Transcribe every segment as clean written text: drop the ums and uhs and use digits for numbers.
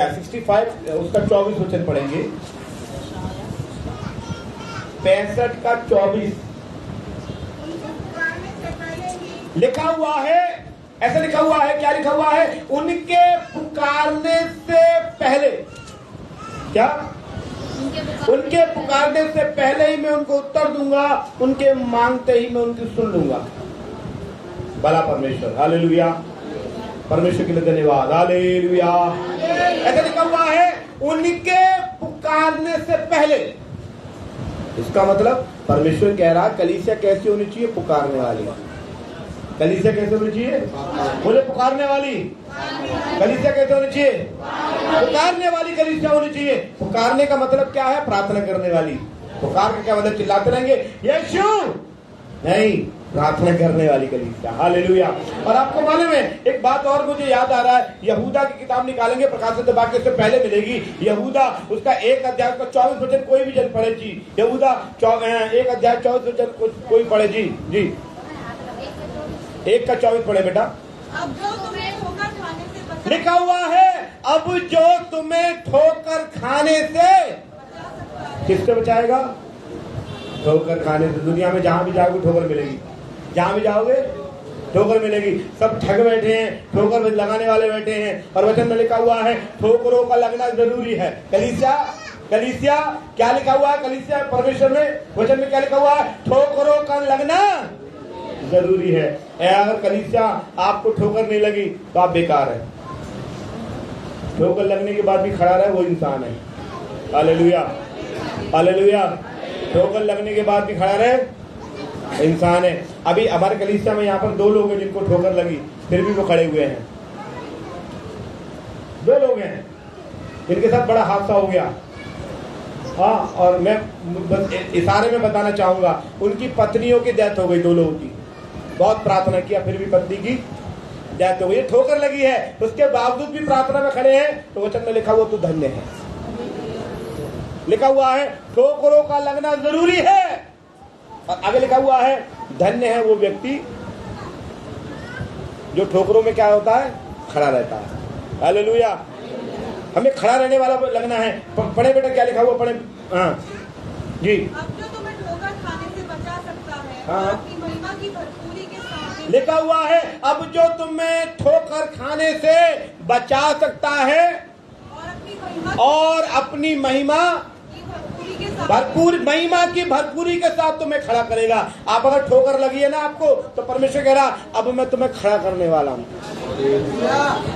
65 उसका 24 वचन पढ़ेंगे। 65 का 24 लिखा हुआ है। ऐसा लिखा हुआ है, क्या लिखा हुआ है? उनके पुकारने से पहले, क्या? उनके पुकारने से पहले ही मैं उनको उत्तर दूंगा, उनके मांगते ही मैं उनकी सुन लूंगा। भला परमेश्वर, हालेलुया। परमेश्वर के लिए धन्यवाद, हालेलुया। ऐसा लिखा हुआ है, उनके पुकारने से पहले। इसका मतलब परमेश्वर कह रहा, कलीसिया कैसी होनी चाहिए? पुकारने वाली। कलीसिया कैसे होनी चाहिए? बोले पुकारने वाली। कलीसिया कैसे होनी चाहिए? पुकारने वाली कलीसिया होनी चाहिए। पुकारने का मतलब क्या है? प्रार्थना करने वाली। पुकार का क्या मतलब? चिल्लाते रहेंगे यीशु? नहीं, प्रार्थना करने वाली कलीसिया, हालेलुया। और आपको मालूम है, एक बात और मुझे याद आ रहा है, यहूदा की किताब निकालेंगे, प्रकाशित वाक्य से पहले मिलेगी। यहूदा उसका 1 अध्याय का 24 वचन कोई भी जन पढ़े जी। यहूदा 1 अध्याय 24 वचन कोई पढ़े जी। जी 1 का 24 पढ़े बेटा। अब जो तुम्हें ठोकर खाने से लिखा हुआ है, अब जो तुम्हें ठोकर खाने से किससे बचाएगा? ठोकर खाने से। दुनिया में जहां भी जाओगे ठोकर मिलेगी, जहां भी जाओगे ठोकर मिलेगी। सब ठग बैठे हैं, ठोकर लगाने वाले बैठे हैं। और वचन में लिखा हुआ है, ठोकरों का लगना जरूरी है। कलीसिया क्या लिखा हुआ है? कलीसिया परमेश्वर में वचन में क्या लिखा हुआ है? ठोकरों का लगना जरूरी है। अगर कलीसिया आपको ठोकर नहीं लगी तो आप बेकार है। ठोकर लगने के बाद भी खड़ा रहे वो इंसान है। Hallelujah, hallelujah. ठोकर लगने के बाद भी खड़ा रहे इंसान है। अभी हमारे कलीसिया में यहाँ पर 2 लोग हैं जिनको ठोकर लगी, फिर भी वो खड़े हुए हैं। 2 लोग हैं जिनके साथ बड़ा हादसा हो गया। हाँ, और मैं बस इशारे में बताना चाहूंगा, उनकी पत्नियों की डेथ हो गई। 2 लोगों की बहुत प्रार्थना किया, फिर भी पत्नी की डेथ हो गई। ठोकर लगी है, उसके बावजूद भी प्रार्थना में खड़े हैं। तो वचन में लिखा हुआ तू धन्य है। लिखा हुआ है ठोकरों का लगना जरूरी है। और आगे लिखा हुआ है, धन्य है वो व्यक्ति जो ठोकरों में क्या होता है? खड़ा रहता है। हालेलुया। हमें खड़ा रहने वाला लगना है। पढ़े बेटा, क्या लिखा हुआ? पढ़े। हाँ जी। अब जो तुम्हें ठोकर खाने से बचा सकता है, हाँ। अपनी महिमा की भरपूरी के साथ लिखा हुआ है, अब जो तुम्हें ठोकर खाने से बचा सकता है और अपनी महिमा महिमा की भरपूरी के साथ तुम्हें खड़ा करेगा। आप अगर ठोकर लगी है ना आपको, तो परमेश्वर कह रहा, अब मैं तुम्हें खड़ा करने वाला हूँ।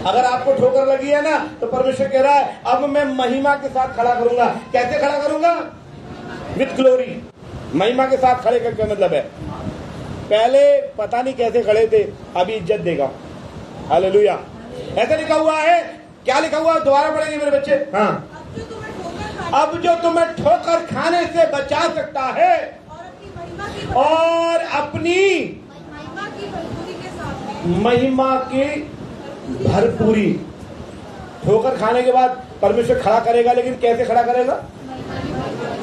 अगर आपको ठोकर लगी है ना, तो परमेश्वर कह रहा है, अब मैं महिमा के साथ खड़ा करूंगा। कैसे खड़ा करूंगा? With glory. महिमा के साथ खड़े करके मतलब है, पहले पता नहीं कैसे खड़े थे, अभी इज्जत देगा। हालेलुया। ऐसा लिखा हुआ है। क्या लिखा हुआ? दोबारा पढ़ेंगे मेरे बच्चे। हाँ, अब जो तुम्हें ठोकर खाने से बचा सकता है और अपनी महिमा की भरपूरी। ठोकर खाने के बाद परमेश्वर खड़ा करेगा, लेकिन कैसे खड़ा करेगा?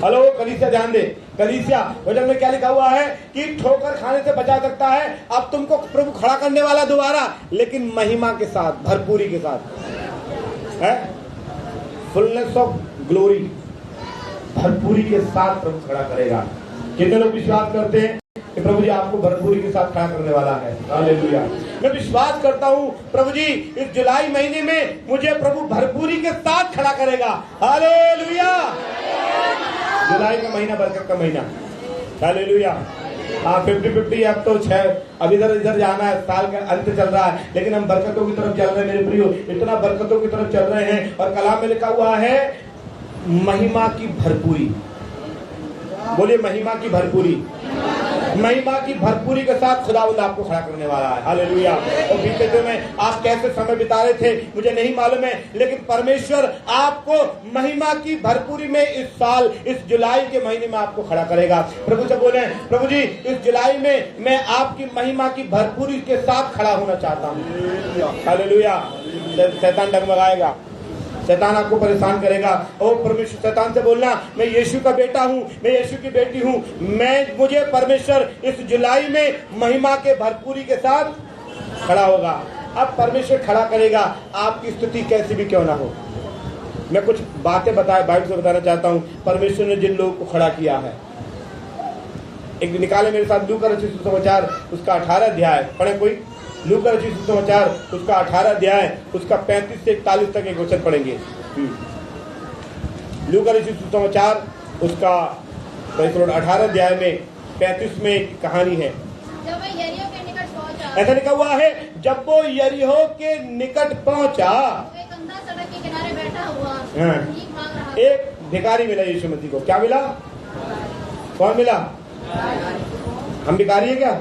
हेलो कलीसिया, ध्यान दे। कलीसिया वचन में क्या लिखा हुआ है कि ठोकर खाने से बचा सकता है। अब तुमको प्रभु खड़ा करने वाला दोबारा, लेकिन महिमा के साथ, भरपूरी के साथ है। फुलनेस ऑफ ग्लोरी, भरपूरी के साथ प्रभु खड़ा करेगा। कितने लोग विश्वास करते हैं कि प्रभु जी आपको भरपूरी के साथ खड़ा करने वाला है? हालेलुया। मैं विश्वास करता हूँ प्रभु जी इस जुलाई महीने में मुझे प्रभु भरपूरी के साथ खड़ा करेगा। हालेलुया। जुलाई का महीना बरकत का महीना। हालेलुया। हाँ, 50-50 अब तो 6, अब इधर जाना है, साल का अंत चल रहा है, लेकिन हम बरकतों की तरफ चल रहे हैं मेरे प्रियो। इतना बरकतों की तरफ चल रहे हैं। और कलाम में लिखा हुआ है महिमा की भरपूरी। बोलिए महिमा की भरपूरी। महिमा की भरपूरी के साथ खुदावंद आपको खड़ा करने वाला है। हालेलुया। और बीते दिन में आप कैसे समय बिता रहे थे मुझे नहीं मालूम है, लेकिन परमेश्वर आपको महिमा की भरपूरी में इस साल, इस जुलाई के महीने में आपको खड़ा करेगा। प्रभु से बोले, प्रभु जी इस जुलाई में मैं आपकी महिमा की भरपूरी के साथ खड़ा होना चाहता हूँ। हालेलुया। शैतान डगमगाएगा, शैतान आपको परेशान करेगा। ओ परमेश्वर, शैतान से बोलना, मैं यीशु का बेटा हूँ, मैं यीशु की बेटी हूँ। मुझे परमेश्वर इस जुलाई में महिमा के भरपूरी के साथ खड़ा होगा। अब परमेश्वर खड़ा करेगा, आपकी स्थिति कैसी भी क्यों ना हो। मैं कुछ बातें बाइबल से बताना चाहता हूँ। परमेश्वर ने जिन लोगों को खड़ा किया है, एक निकाले मेरे साथ लूका रचित सुसमाचार उसका 18 अध्याय पढ़े कोई। लूका रचित सुसमाचार उसका 18 अध्याय उसका 35 से 41 तक एक वचन पढ़ेंगे। लूका रचित सुसमाचार उसका 18 अध्याय में 35 में एक कहानी है। जब वह यरीहो के निकट पहुंचा, ऐसा लिखा हुआ है, जब वो यरीहो के निकट पहुंचा, तो एक अंधा सड़क के किनारे बैठा हुआ हाँ। भीख मांग रहा था। एक भिखारी मिला यीशु मसीह को। क्या मिला? कौन मिला? हम भिखारी है क्या?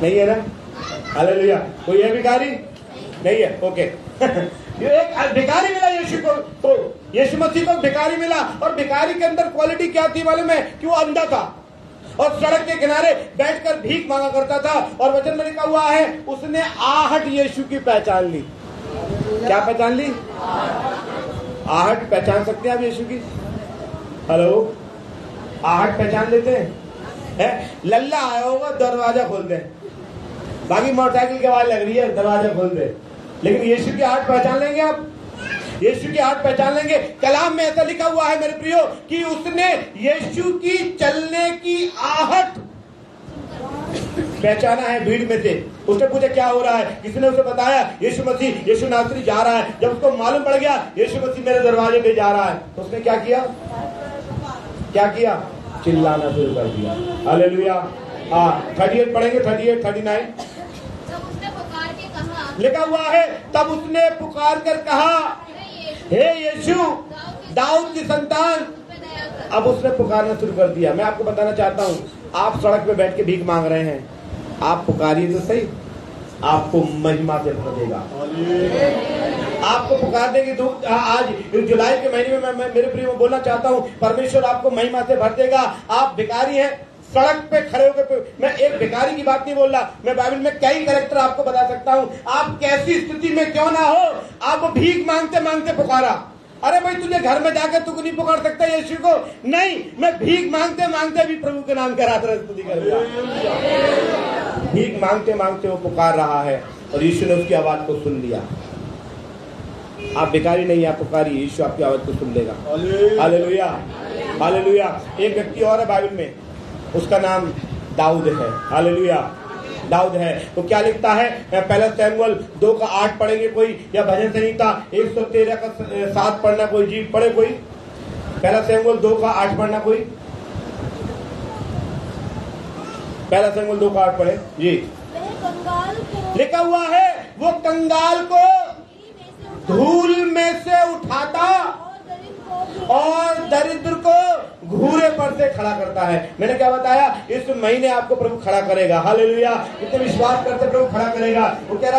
नहीं है ना? हालेलुया। कोई है भिखारी? नहीं है, ओके। एक भिखारी मिला यीशु को, तो यीशु मसीह को भिखारी मिला, और भिखारी के अंदर क्वालिटी क्या थी मालूम है? कि वो अंधा था और सड़क के किनारे बैठकर भीख मांगा करता था। और वचन में लिखा हुआ है, उसने आहट यीशु की पहचान ली। क्या पहचान ली? आहट पहचान सकते हैं आप यीशु की? हेलो, आहट पहचान लेते हैं? लल्ला आया होगा, दरवाजा खोल दे, बाकी मोटरसाइकिल की आवाज लग रही है, दरवाजा खोल दे, लेकिन यीशु की आहट पहचान लेंगे आप? यीशु की आहट पहचान लेंगे? कलाम में ऐसा लिखा हुआ है मेरे प्रियो कि उसने यीशु की चलने की आहट पहचाना है भीड़ में से। उसने पूछा क्या हो रहा है, किसी ने उसे बताया यीशु मसीह, यीशु नासरी जा रहा है। जब उसको मालूम पड़ गया यीशु मसीह मेरे दरवाजे पे जा रहा है, तो उसने क्या किया? क्या किया? चिल्लाना शुरू कर दिया। हालेलुया। 38 पढ़ेंगे, 38, 39। जब उसने पुकार के कहा, लिखा हुआ है, तब उसने पुकार कर कहा, हे यीशु दाऊद की संतान। मुझ पे दया कर। अब उसने पुकारना शुरू कर दिया। मैं आपको बताना चाहता हूँ, आप सड़क पे बैठ के भीख मांग रहे हैं, आप पुकारिए तो सही, आपको महिमा से भर देगा। आपको पुकार देगी। आज जुलाई के महीने में मैं मेरे प्रिय में बोलना चाहता हूँ, परमेश्वर आपको महिमा से भर देगा। आप भिखारी हैं, सड़क पे खड़े होकर, मैं एक भिखारी की बात नहीं बोल रहा, मैं बाइबल में कई कैरेक्टर आपको बता सकता हूँ। आप कैसी स्थिति में क्यों ना हो, आप भीख मांगते मांगते पुकारा। अरे भाई, तुझे घर में जाकर तू नहीं पुकार सकता यीशु को? नहीं, मैं भीख मांगते मांगते भी प्रभु के नाम का स्तुति करूंगा। भीख मांगते मांगते वो पुकार रहा है और यीशु ने उसकी आवाज को सुन लिया। आप भिखारी नहीं, आप पुकारी, यीशु आपकी आवाज को सुन लेगा। Hallelujah, hallelujah. एक व्यक्ति और है बाइबल में, उसका नाम दाऊद है। हालेलुया, दाऊद है। तो क्या लिखता है? पहला सैमुएल 2 का 8 पढ़ेंगे कोई, या भजन संहिता 113 का 7 पढ़ना कोई? जी पढ़े कोई। पहला सैमुएल 2 का 8 पढ़ना कोई? पहला सैमुएल 2 का 8 पढ़े जी। लिखा हुआ है, वो कंगाल को धूल में से उठाता और दरिद्र को घूरे पर से खड़ा करता है। मैंने क्या बताया? इस महीने आपको प्रभु खड़ा करेगा। हालेलुया। इतने विश्वास करते प्रभु खड़ा करेगा। वो कह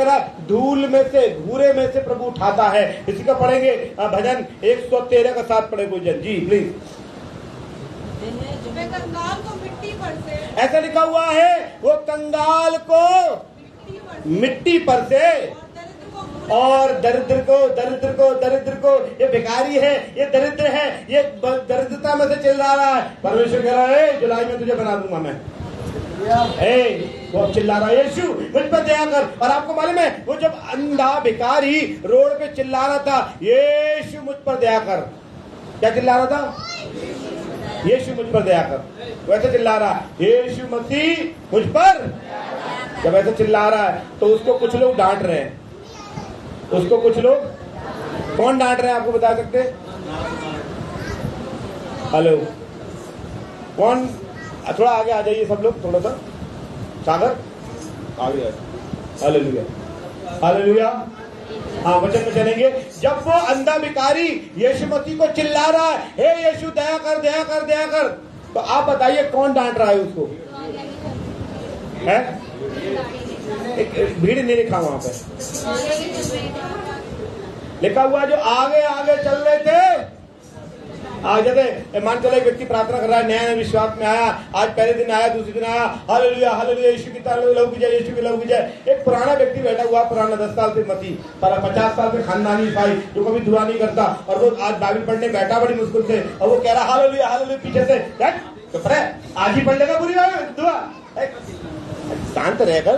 रहा धूल में से, घूरे में से प्रभु उठाता है। इसी का पढ़ेंगे भजन 113 का 7 पढ़े कोई जन जी प्लीज। कंगाल को मिट्टी पर से, ऐसा लिखा हुआ है, वो कंगाल को मिट्टी पर से और दरिद्र को, ये भिखारी है, ये दरिद्र है, ये दरिद्रता में से चिल्ला रहा है। परमेश्वर कह रहा है, जुलाई में तुझे बना दूंगा मैं। वो चिल्ला रहा है, यीशु मुझ पर दया कर। और आपको मालूम है, वो जब अंधा भिखारी रोड पे चिल्ला रहा था, यीशु मुझ पर दया कर, क्या चिल्ला रहा था? यीशु मुझ पर दया कर। वैसे चिल्ला रहा है, यीशु मसीह मुझ पर। जब ऐसे चिल्ला रहा है तो उसको कुछ लोग डांट रहे हैं। उसको कुछ लोग कौन डांट रहे हैं, आपको बता सकते? हेलो, कौन? थोड़ा आगे आ जाइए सब लोग, थोड़ा सा। सागर आगे। Hallelujah, hallelujah. हाँ, वचन में चलेंगे। जब वो अंधा भिखारी यीशु मसीह को चिल्ला रहा है, हे यीशु दया कर, दया कर, दया कर, तो आप बताइए कौन डांट रहा है उसको? है एक भीड़ नहीं लिखा वहां पे, लिखा हुआ जो आगे आगे चल रहे थे। आज जैसे मान चलो एक व्यक्ति प्रार्थना कर रहा है, नया विश्वास में आया, आज पहले दिन आया, दूसरे दिन आया, हालेलुया हालेलुया, यीशु की लहू की जय, यीशु की लहू की जय। एक पुराना व्यक्ति बैठा हुआ, पुराना 10 साल से मसीह, 50 साल से खानदानी ईसाई, जो कभी दुआ नहीं करता, और वो आज बाइबल पढ़ने बैठा बड़ी मुश्किल से, और वो कह रहा हालेलुया हालेलुया, पीछे से तो आज ही पढ़ लेगा पूरी दुआ। शांत रहकर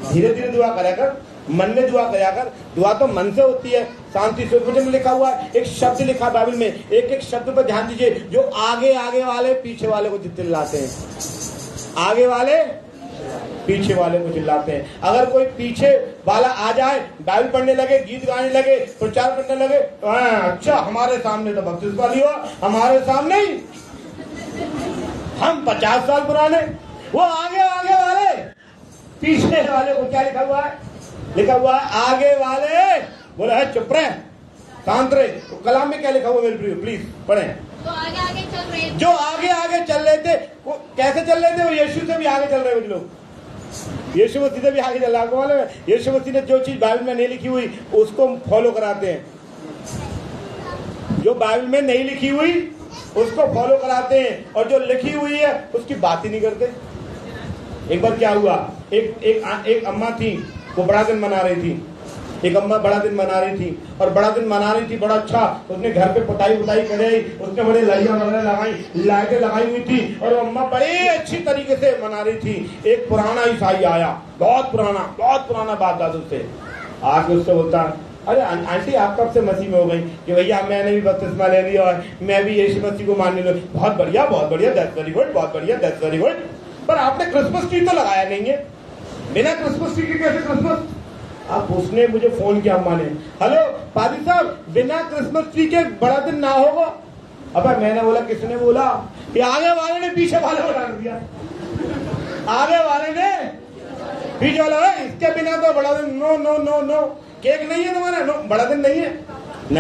धीरे धीरे दुआ करा कर, मन में दुआ करा कर। दुआ तो मन से होती है, शांति से। वचन में लिखा हुआ है, एक शब्द लिखा बाइबल में, एक एक शब्द पर ध्यान दीजिए। जो आगे आगे वाले पीछे वाले को चिल्लाते हैं, आगे वाले पीछे वाले को चिल्लाते हैं। अगर कोई पीछे वाला आ जाए, बाइबल पढ़ने लगे, गीत गाने लगे, प्रचार करने लगे, अच्छा हमारे सामने तो बपतिस्मा लिया, हमारे सामने ही हम 50 साल पुराने। वो आगे आगे वाले पीछे वाले को क्या लिखा हुआ है? लिखा हुआ है आगे वाले बोला है चुप रहे, शांत रहे। तो कलाम में क्या लिखा हुआ मेरे प्रिय, प्लीज पढ़ें। तो आगे आगे चल रहे थे, जो आगे आगे चल रहे थे, वो कैसे चल रहे थे? वो यीशु से भी आगे चल रहे हैं कुछ लोग, यीशु मसीह से भी आगे चल रहा है। मालूम है, यीशु मसीह ने जो चीज बाइबल में नहीं लिखी हुई उसको फॉलो कराते हैं, जो बाइबल में नहीं लिखी हुई उसको फॉलो कराते हैं, और जो लिखी हुई है उसकी बात ही नहीं करते। एक बार क्या हुआ, एक अम्मा थी, वो बड़ा दिन मना रही थी। एक अम्मा बड़ा दिन मना रही थी, और बड़ा दिन मना रही थी बड़ा अच्छा। उसने घर पे पुताई कराई, उसने बड़े लड़ियां वगैरह लगाई, लाइटें लगाई हुई थी, और वो अम्मा बड़ी अच्छी तरीके से मना रही थी। एक पुराना ईसाई आया, बहुत पुराना बाप दादू से, आके उससे बोलता, अरे आंटी आप कब से मसीह में हो गई? कि भैया मैंने भी बपतिस्मा ले लिया और मैं भी यीशु मसीह को मानने लगी। बहुत बढ़िया, दैट्स वेरी गुड, बहुत बढ़िया, दैट्स वेरी गुड। पर आपने क्रिसमस ट्री तो लगाया नहीं है, बिना क्रिसमस ट्री के कैसे क्रिसमस? अब उसने मुझे फोन किया अम्मा ने, हेलो पादी साहब, बिना क्रिसमस ट्री के बड़ा दिन ना होगा। अब मैंने बोला किसने बोला? कि आगे वाले ने पीछे वाले को डाल दिया, आगे वाले ने पीछे वाला है, इसके बिना तो बड़ा दिन no no no no. Cake नहीं है तुम्हारा? नो, बड़ा दिन नहीं है।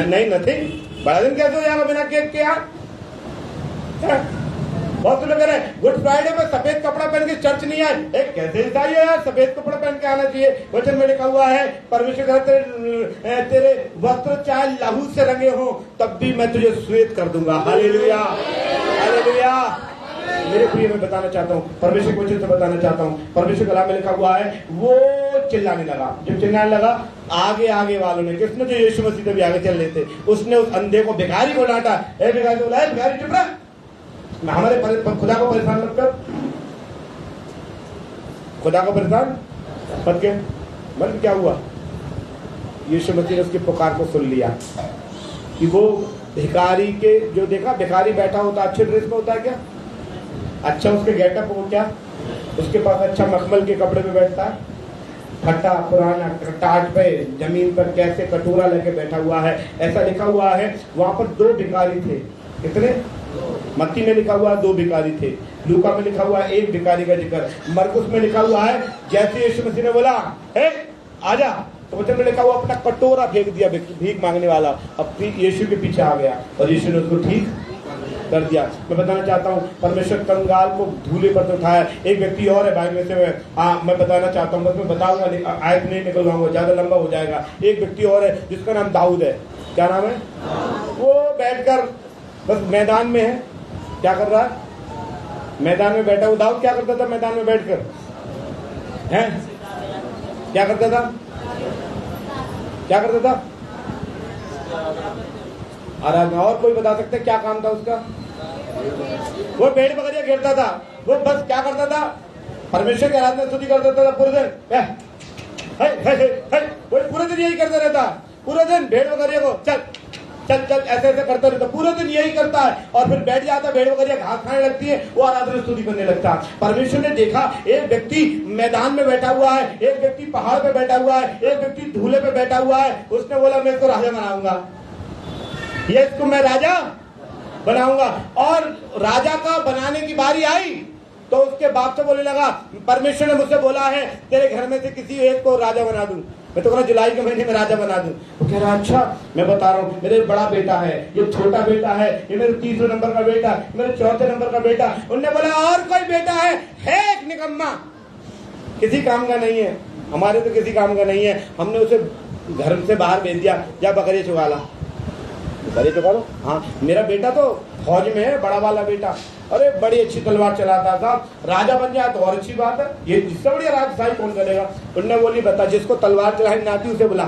नहीं नथिंग, बड़ा दिन कैसे हो जाएगा बिना केक के यार? बहुत से लोग कह रहे हैं गुड फ्राइडे में सफेद कपड़ा पहन के चर्च नहीं आए। एक कैसे ईसाई है यार, सफेद कपड़ा पहन के आना चाहिए। वचन में लिखा हुआ है, परमेश्वर तेरे वस्त्र चाहे लहू से रंगे हो तब भी मैं तुझे श्वेत कर दूंगा। Hallelujah, hallelujah. मेरे प्रिय मैं बताना चाहता हूँ, परमेश्वर के वचन से बताना चाहता हूँ, परमेश्वर कलाम में लिखा हुआ है, वो चिल्लाने लगा। जब चिल्लाने लगा, आगे आगे वालों ने, किसने? जो यीशु मसीह से भी आगे चल रहे थे, उसने उस अंधे को, भिखारी को डांटा। भिखारी को बोला, भिखारी चुप रहा, हमारे खुदा को परेशान मत कर, खुदा को परेशान मत कर। मतलब क्या हुआ? यीशु मसीह ने उसकी पुकार को सुन लिया कि वो भिखारी के, जो देखा भिखारी बैठा होता अच्छे ड्रेस में होता है क्या? अच्छा उसके गेटअप हो क्या? उसके पास अच्छा मखमल के कपड़े में बैठता है, फटा पुराना टाट पे जमीन पर कैसे कटोरा लेके बैठा हुआ है। ऐसा लिखा हुआ है वहां पर 2 भिखारी थे। कितने? मत्ती में लिखा हुआ है 2 भिखारी थे, लूका में लिखा हुआ है 1 भिखारी का जिक्र, मरकुस में लिखा हुआ है जैसे यीशु मसीह ने बोला हे आजा, तो वचन में लिखा हुआ अपना कटोरा फेंक दिया भीख मांगने वाला, अब यीशु के पीछे आ गया और यीशु ने उसको ठीक कर दिया। मैं बताना चाहता हूँ, परमेश्वर कंगाल को धूले पर तो उठाया। एक व्यक्ति और है बाइबल में से, मैं बताना चाहता हूँ, बस मैं बताऊंगा, आयत नहीं निकलवाऊंगा, ज्यादा लंबा हो जाएगा। एक व्यक्ति और है जिसका नाम दाऊद है। क्या नाम है? वो बैठकर बस मैदान में है। क्या कर रहा है? मैदान में बैठा। वो दाऊद क्या करता था मैदान में बैठकर? हैं? क्या करता था? क्या करता था? आराधना। और कोई बता सकते क्या काम था उसका? वो भेड़ बकरियां घेरता था। वो बस क्या करता था? परमेश्वर की आराधना स्तुति करता था पूरे दिन। वो पूरे दिन यही करता रहता, पूरे दिन भेड़ बकरिया को चल चल चल ऐसे ऐसे करता रहता, पूरे दिन यही करता है। और फिर बैठ जाता, भेड़ बकरियां घास खाने लगती है, वो आराधना स्तुति करने लगता। परमेश्वर ने देखा एक व्यक्ति मैदान में बैठा हुआ है, एक व्यक्ति पहाड़ पे बैठा हुआ है, एक व्यक्ति धूले पे बैठा हुआ है। उसने बोला मैं इसको राजा बनाऊंगा, ये इसको मैं राजा बनाऊंगा। और राजा का बनाने की बारी आई तो उसके बाप से बोलने लगा, परमेश्वर ने मुझसे बोला है तेरे घर में से किसी एक को राजा बना दूं, मैं तो कहना जुलाई के महीने में राजा बना दूं। वो कह रहा अच्छा, मैं बता रहा हूँ, मेरे बड़ा बेटा है, ये छोटा बेटा है, ये मेरे 3रे नंबर का बेटा, मेरे 4थे नंबर का बेटा। उन्होंने बोला और कोई बेटा है एक निकम्मा, किसी काम का नहीं है, हमारे तो किसी काम का नहीं है। हमने उसे घर से बाहर भेज दिया, जा बकरी चुगा ला, बकरी चुगा लो। हाँ, मेरा बेटा तो फौज में है, बड़ा वाला बेटा, अरे बड़ी अच्छी तलवार चलाता था, राजा बन जाए तो और अच्छी बात है, ये जिससे बढ़िया राजशाही कौन करेगा। उन्होंने बोली बता, जिसको तलवार चलानी आती है उसे बुला।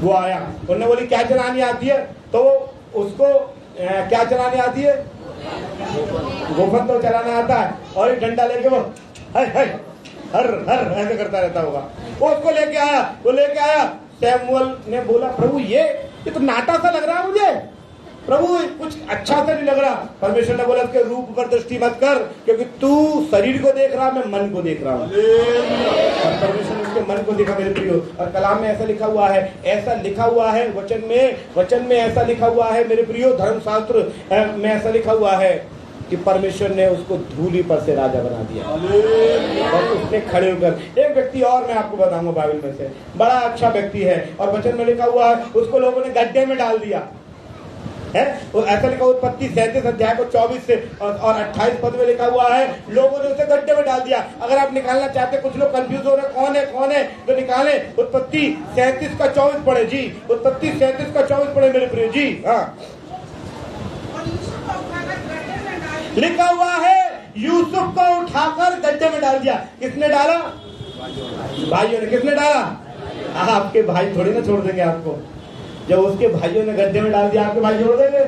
वो आया, उन्होंने बोली क्या चलानी आती है? तो उसको क्या चलानी आती है? गोफन तो चलाना आता है, और एक डंडा लेके वो हर हर हर ऐसे करता रहता होगा। वो उसको लेके आया, वो लेके आया, सैमुअल ने बोला, प्रभु ये तो नाटा सा लग रहा है मुझे, प्रभु कुछ अच्छा सा नहीं लग रहा। परमेश्वर ने बोला उसके रूप पर दृष्टि मत कर, क्योंकि तू शरीर को देख रहा, मैं मन को देख रहा हूँ। और परमेश्वर ने उसके मन को देखा मेरे प्रियो। और कलाम में ऐसा लिखा हुआ है, ऐसा लिखा हुआ है वचन में ऐसा लिखा हुआ है मेरे प्रियो, धर्मशास्त्र में ऐसा लिखा हुआ है कि परमेश्वर ने उसको धूली पर से राजा बना दिया। और उसने खड़े होकर, एक व्यक्ति और मैं आपको बताऊंगा बाइबल में से, बड़ा अच्छा व्यक्ति है, और वचन में लिखा हुआ है उसको लोगों ने गड्ढे में डाल दिया है। वो ऐसा लिखा, उत्पत्ति 37 अध्याय को 24 से और 28 पद में लिखा हुआ है, लोगों ने उसे गड्ढे में डाल दिया। अगर आप निकालना चाहते, कुछ लोग कंफ्यूज हो रहे कौन है तो निकाले, उत्पत्ति 37 का 24 पढ़े जी, उत्पत्ति 37 का 24 पढ़े मेरे प्रिय जी। हाँ, लिखा हुआ है यूसुफ को उठाकर गड्ढे में डाल दिया। किसने डाला? भाइयों ने। किसने डाला? आपके भाई थोड़ी ना छोड़ देंगे आपको। जब उसके भाइयों ने गड्ढे में डाल दिया, आपके भाई छोड़ देंगे?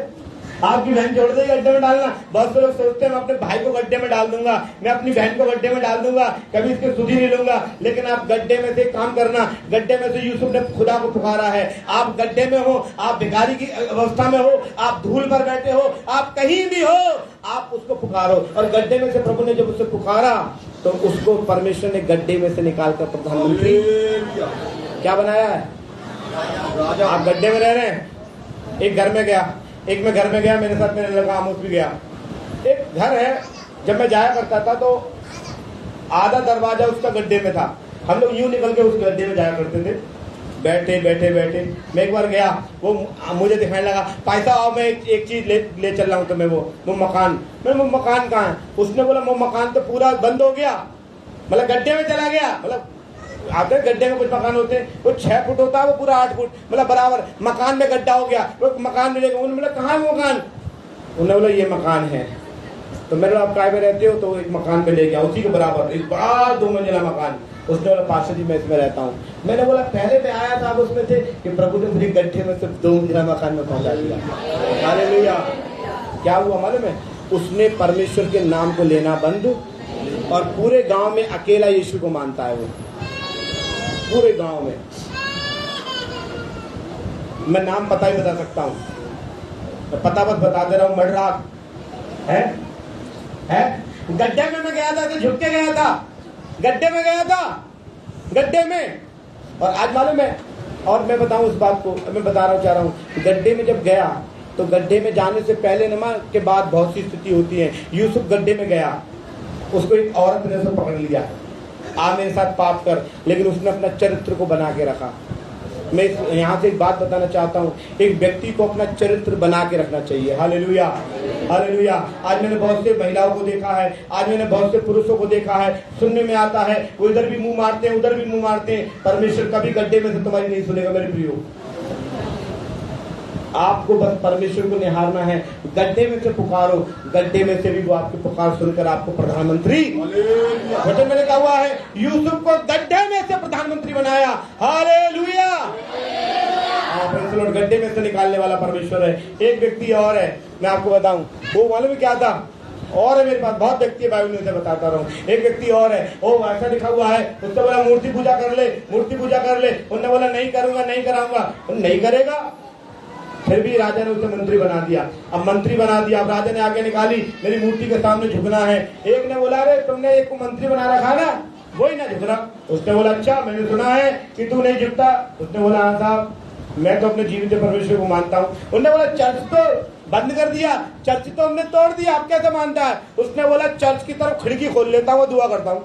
आपकी बहन छोड़ देगी गड्ढे में डालना? बहुत से लोग सोचते हैं मैं अपने भाई को गड्ढे में डाल दूंगा, मैं अपनी बहन को गड्ढे में डाल दूंगा, कभी इसकी सुधी नहीं लूंगा। लेकिन आप गड्ढे में से काम करना, गड्ढे में से यूसुफ ने खुदा को पुकारा है। आप गड्ढे में हो, आप भिखारी की अवस्था में हो, आप धूल पर बैठे हो, आप कहीं भी हो, आप उसको पुकारो। और गड्ढे में से प्रभु ने जब उसे पुकारा तो उसको परमेश्वर ने गड्ढे में से निकालकर प्रधानमंत्री क्या बनाया है? आप गड्ढे में रह रहे हैं। एक घर में गया, मेरे साथ मेरे लड़का आमोस भी गया। एक घर है, जब मैं जाया करता था तो आधा दरवाजा उसका गड्ढे में था। हम लोग यूं निकल के उस गड्ढे में जाया करते थे, बैठे। मैं एक बार गया, वो मुझे दिखाने लगा, भाई साहब मैं एक चीज ले चल रहा हूँ तुम्हें, वो मकान। मैं वो मकान कहाँ है? उसने बोला वो मकान तो पूरा बंद हो गया, मतलब गड्ढे में चला गया। मतलब आते गड्ढे में कुछ मकान होते हैं, वो 6 फुट होता है, वो पूरा 8 फुट, मतलब बराबर मकान में गड्ढा हो गया। वो मकान मिलेगा। उन्होंने बोला कहाँ है मकान? उन्होंने बोला ये मकान है। तो मैंने बोला आप काय में रहते हो? तो एक मकान पे ले गया, उसी के बराबर एक बड़ा 2 मंजिला मकान। उसने बोला पास्टर जी मैं इसमें रहता हूँ। मैंने बोला पहले पे आया था आप उसमें थे कि प्रभु ने मुझे गड्ढे में सिर्फ 2 मंजिला मकान में पहुंचा दिया। हालेलुया। क्या हुआ मालूम है? उसने परमेश्वर के नाम को लेना बंद, और पूरे गांव में अकेला यीशु को मानता है। वो पूरे गांव में, मैं नाम पता ही बता सकता हूं, मैं पता बस बता दे रहा हूं। मडराक है? गड्ढे में मैं गया था तो झुक के गया था, गड्ढे में। और आज मालूम है, और मैं बताऊं उस बात को, मैं चाह रहा हूं, गड्ढे में जब गया तो गड्ढे में जाने से पहले नमाज के बाद बहुत सी स्थिति होती है। यूसुफ गड्ढे में गया, उसको एक औरत ने उसे पकड़ लिया, आ मेरे साथ पाप कर, लेकिन उसने अपना चरित्र को बना के रखा। मैं यहाँ से एक बात बताना चाहता हूँ, एक व्यक्ति को अपना चरित्र बना के रखना चाहिए। Hallelujah, hallelujah. आज मैंने बहुत से महिलाओं को देखा है, आज मैंने बहुत से पुरुषों को देखा है, सुनने में आता है वो इधर भी मुंह मारते हैं, उधर भी मुंह मारते हैं। परमेश्वर कभी गड्ढे में से तुम्हारी नहीं सुनेगा मेरे प्रियो। आपको बस परमेश्वर को निहारना है। गड्ढे में से पुकारो, गड्ढे में से भी वो आपकी पुकार सुनकर आपको प्रधानमंत्री, वचन में लिखा हुआ है यूसुफ को गड्ढे में से प्रधानमंत्री बनाया। हालेलुया। गड्ढे में से निकालने वाला परमेश्वर है। एक व्यक्ति और है, मैं आपको बताऊं, वो मालूम क्या था? और है मेरे पास बहुत व्यक्ति है, बाइबल में से बताता रहा हूँ। एक व्यक्ति और है, वो ऐसा लिखा हुआ है, उसने बोला मूर्ति पूजा कर ले। उन्होंने बोला नहीं करूंगा, नहीं कराऊंगा। नहीं करेगा, फिर भी राजा ने उसे मंत्री बना दिया। अब मंत्री बना दिया, अब राजा ने आगे निकाली, मेरी मूर्ति के सामने झुकना है। एक ने बोला अरे तुमने एक को मंत्री बना रखा ना, वही ना झुकना। उसने बोला अच्छा, मैंने सुना है कि तू नहीं झुकता। उसने बोला हाँ साहब, मैं तो अपने जीवित परमेश्वर को मानता हूँ। उन्होंने बोला चर्च तो बंद कर दिया, चर्च तो हमने तोड़ दिया, आप कैसे मानता है? उसने बोला चर्च की तरफ खिड़की खोल लेता हूँ, दुआ करता हूँ।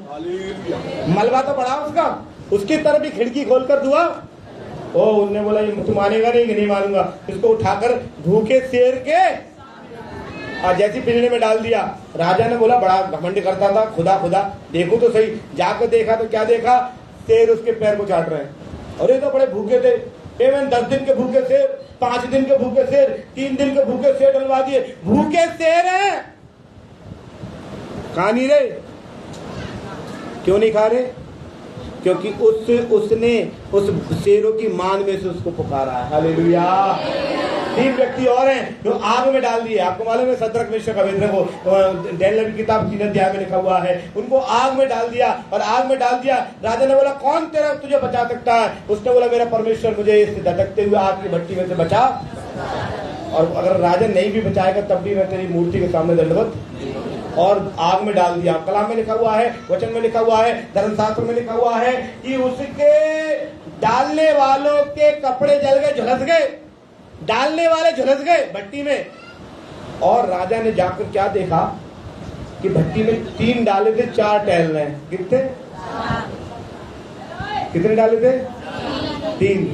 मलबा तो पड़ा उसका, उसकी तरफ भी खिड़की खोलकर दुआ। ओ उन्होंने बोला ये तू मानेगा नहीं कि नहीं मानूंगा। इसको उठाकर भूखे शेर के और जैसी पिंजरे में डाल दिया। राजा ने बोला, बड़ा घमंड करता था, खुदा देखो तो सही। जाकर देखा तो क्या देखा? शेर उसके पैर को चाट रहे हैं। और ये तो बड़े भूखे थे, 10 दिन के भूखे शेर, 5 दिन के भूखे शेर, 3 दिन के भूखे शेर डलवा दिए। भूखे शेर है, खा नहीं रहे। क्यों नहीं खा रहे? क्योंकि उसने उस शेरों की मान में से उसको पुकारा है। हालेलुया। 3 व्यक्ति और हैं जो आग में डाल दिए। आपको मालूम है सदरक मेशक अबेदनगो डैनियल की किताब 3 अध्याय में लिखा हुआ है, उनको आग में डाल दिया। और आग में डाल दिया, राजा ने बोला कौन तुझे बचा सकता है? उसने बोला मेरा परमेश्वर मुझे इस धधकते हुए आग की भट्टी में से बचा। और अगर राजा नहीं भी बचाएगा तब भी मैं तेरी मूर्ति के सामने दंडवत। और आग में डाल दिया। कलाम में लिखा हुआ है, वचन में लिखा हुआ है, धर्मशास्त्र में लिखा हुआ है कि उसके डालने वालों के कपड़े जल गए, झुलस गए, डालने वाले झुलस गए भट्टी में। और राजा ने जाकर क्या देखा कि भट्टी में 3 डाले थे, 4 टहल रहे हैं। कितने डाले थे? 3।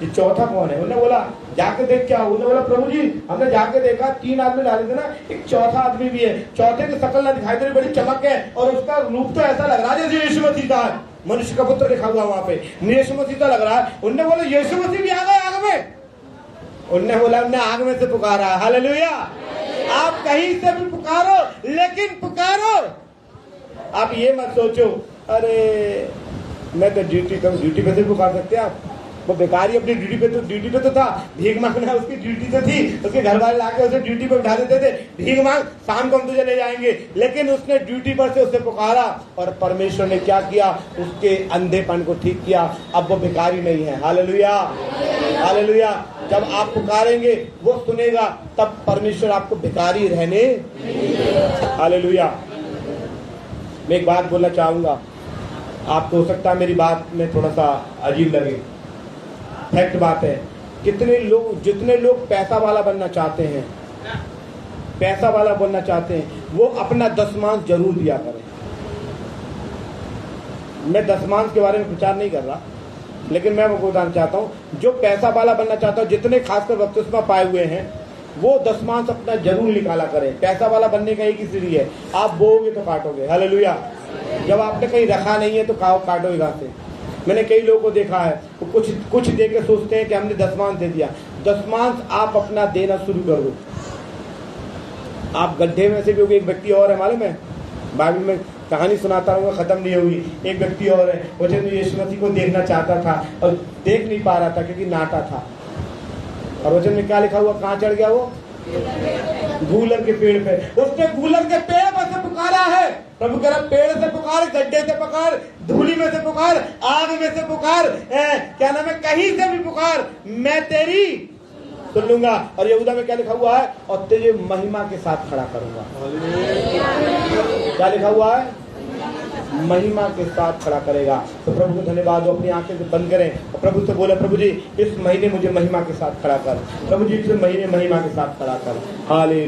ये चौथा कौन है? उन्होंने बोला जाके देख क्या? उन्होंने बोला प्रभु जी हमने जाके देखा 3 आदमी डाले थे ना, एक चौथा आदमी भी है। चौथे की शकल ना दिखाई दे रही, बड़ी चमक है और उसका रूप तो ऐसा लग रहा है जैसे यीशु मसीह का है। मनुष्य का पुत्र लिखा हुआ वहां पे, यीशु मसीह का लग रहा है। उन्होंने बोला यीशु मसीह भी आ गए आग में। उन्होंने बोला हमने आग में से पुकारा। हालेलुया। आप कहीं से भी पुकारो, लेकिन पुकारो। आप ये मत सोचो अरे मैं तो ड्यूटी पे से पुकार सकते हैं। आप वो बेकारी अपनी ड्यूटी पे तो था, भीख मांगना उसकी ड्यूटी तो थी। उसके घर वाले लाके उसे ड्यूटी पे उठा देते थे, भीख मांग, शाम को हम तुझे ले जाएंगे। लेकिन उसने ड्यूटी पर से उसे पुकारा और परमेश्वर ने क्या किया? उसके अंधेपन को ठीक किया। अब वो बेकारी नहीं है। Hallelujah, hallelujah. जब आप पुकारेंगे वो सुनेगा, तब परमेश्वर आपको बेकारी रहने। हालेलुया। मैं एक बात बोलना चाहूंगा, आपको हो सकता है मेरी बात में थोड़ा सा अजीब लगे, फैक्ट बात है। जितने लोग पैसा वाला बनना चाहते हैं, पैसा वाला बनना चाहते हैं, वो अपना दशमांश जरूर दिया करें। मैं दशमांश के बारे में प्रचार नहीं कर रहा, लेकिन मैं वो बताना चाहता हूँ, जो पैसा वाला बनना चाहता हूँ, जितने खासकर बपतिस्मा पाए हुए हैं, वो दशमांश अपना जरूर निकाला करें। पैसा वाला बनने का एक ही सीढ़ी है, आप बोओगे तो काटोगे। हालेलुया। जब आपने कहीं रखा नहीं है तो काटोगे कहाँ से? मैंने कई लोगों को देखा है, वो कुछ दे के सोचते हैं कि हमने दशमांश दे दिया। दशमांश आप अपना देना शुरू कर दो। आप गड्ढे में से भी होगे। एक व्यक्ति और है, मालूम है, बाइबल में कहानी सुनाता रहूंगा, खत्म नहीं होगी। एक व्यक्ति और है, वो जब यीशु मसीह को देखना चाहता था और देख नहीं पा रहा था क्योंकि नाटा था। और वचन में क्या लिखा हुआ? कहाँ चढ़ गया वो? गूलर के पेड़ पे। उसने गूलर के पेड़ पर से पुकारा है। प्रभु कह रहा पेड़ से पुकार, गड्ढे से पुकार, धूली में से पुकार, आग में से पुकार, क्या नाम है, कहीं से भी पुकार, मैं तेरी सुन लूंगा। और यहूदा में क्या लिखा हुआ है? और तुझे महिमा के साथ खड़ा करूंगा। क्या लिखा हुआ है? महिमा के साथ खड़ा करेगा। तो प्रभु को धन्यवाद हो। अपनी आंखें से बंद करें और प्रभु से बोले प्रभु जी इस महीने मुझे महिमा के साथ खड़ा कर। प्रभु जी इस महीने महिमा के साथ खड़ा कर। हालेलुया।